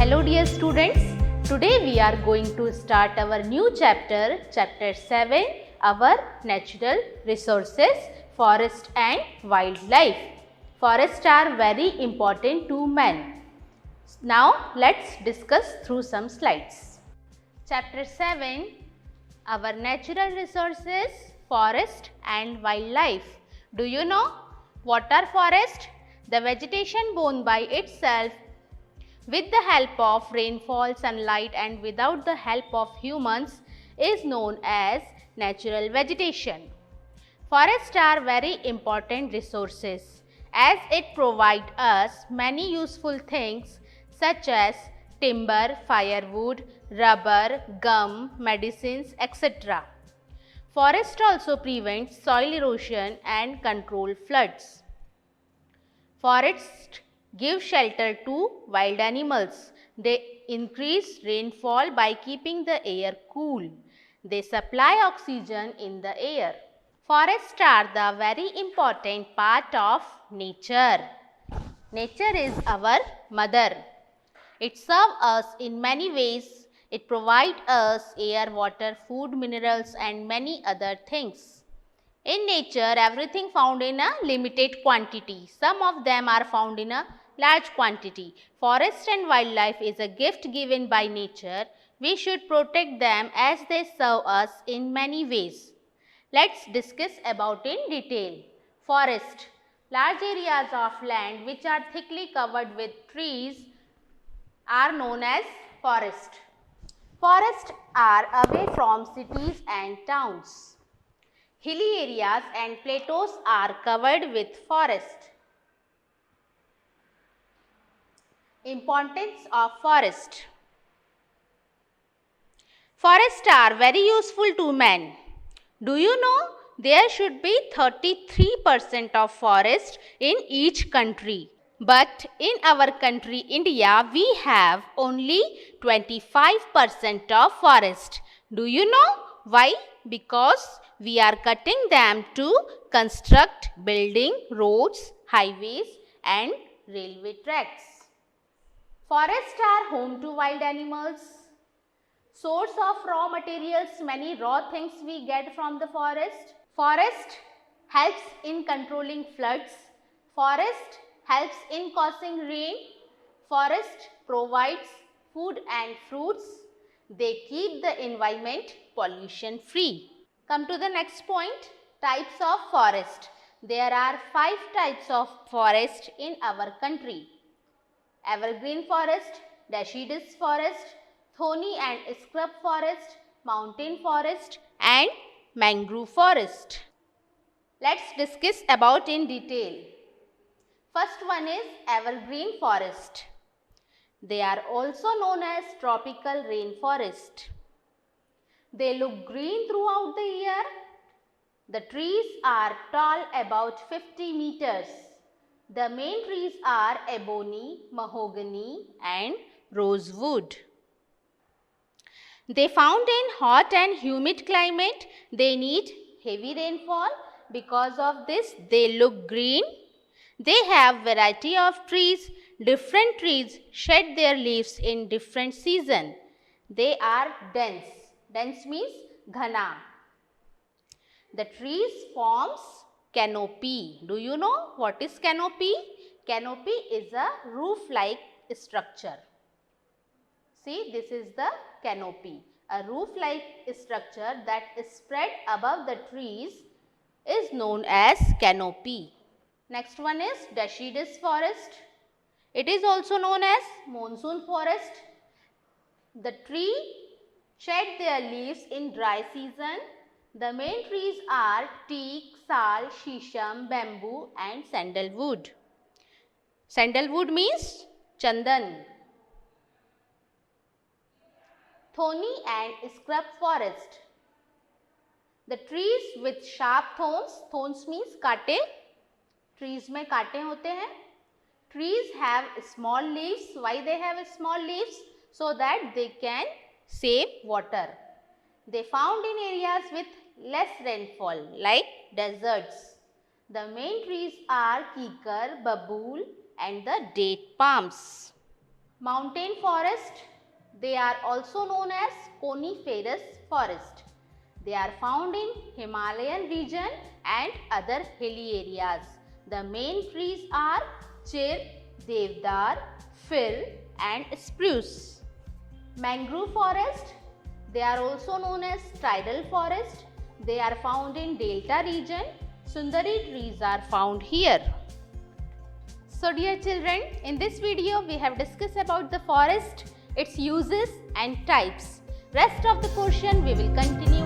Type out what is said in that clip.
Hello dear students, today we are going to start our new chapter, chapter 7, our natural resources, forest and wildlife. Forests are very important to man. Now let's discuss through some slides. Chapter 7, our natural resources, forest and wildlife. Do you know what are forests? The vegetation born by itself with the help of rainfall, sunlight and without the help of humans is known as natural vegetation. Forests are very important resources as it provides us many useful things such as timber, firewood, rubber, gum, medicines, etc. Forest also prevents soil erosion and control floods. Forests give shelter to wild animals. They increase rainfall by keeping the air cool. They supply oxygen in the air. Forests are the very important part of nature. Nature is our mother. It serves us in many ways. It provides us air, water, food, minerals and many other things. In nature, everything found in a limited quantity. Some of them are found in a large quantity. Forest and wildlife is a gift given by nature. We should protect them as they serve us in many ways. Let's discuss about in detail. Forest. Large areas of land which are thickly covered with trees are known as forest. Forests are away from cities and towns. Hilly areas and plateaus are covered with forest. Importance of forest. Forests are very useful to man. Do you know there should be 33% of forest in each country. But in our country India, we have only 25% of forest. Do you know why? Because we are cutting them to construct building, roads, highways and railway tracks. Forests are home to wild animals. Source of raw materials, many raw things we get from the forest. Forest helps in controlling floods. Forest helps in causing rain. Forest provides food and fruits. They keep the environment pollution free. Come to the next point, types of forest. There are 5 types of forest in our country. Evergreen forest, deciduous forest, thorny and scrub forest, mountain forest and mangrove forest. Let's discuss about in detail. First one is evergreen forest. They are also known as tropical rainforest. They look green throughout the year. The trees are tall about 50 meters. The main trees are ebony, mahogany and rosewood. They found in hot and humid climate. They need heavy rainfall. Because of this, they look green. They have variety of trees. Different trees shed their leaves in different season. They are dense. Dense means ghana. The trees forms canopy. Do you know what is canopy? Canopy is a roof-like structure. See, this is the canopy. A roof-like structure that is spread above the trees is known as canopy. Next one is deciduous forest. It is also known as monsoon forest. The tree shed their leaves in dry season. The main trees are teak, sal, shisham, bamboo and sandalwood. Sandalwood means chandan. Thorny and scrub forest. The trees with sharp thorns. Thorns means काटे. Trees में काटे होते हैं. Trees have small leaves. Why they have small leaves? So that they can save water. They found in areas with less rainfall like deserts. The main trees are kikar, babool and the date palms. Mountain forest, they are also known as coniferous forest. They are found in Himalayan region and other hilly areas. The main trees are chir, devdar, fir and spruce. Mangrove forest, they are also known as tidal forest. They are found in delta region. Sundari trees are found here. So dear children, in this video we have discussed about the forest, its uses and types. Rest of the portion we will continue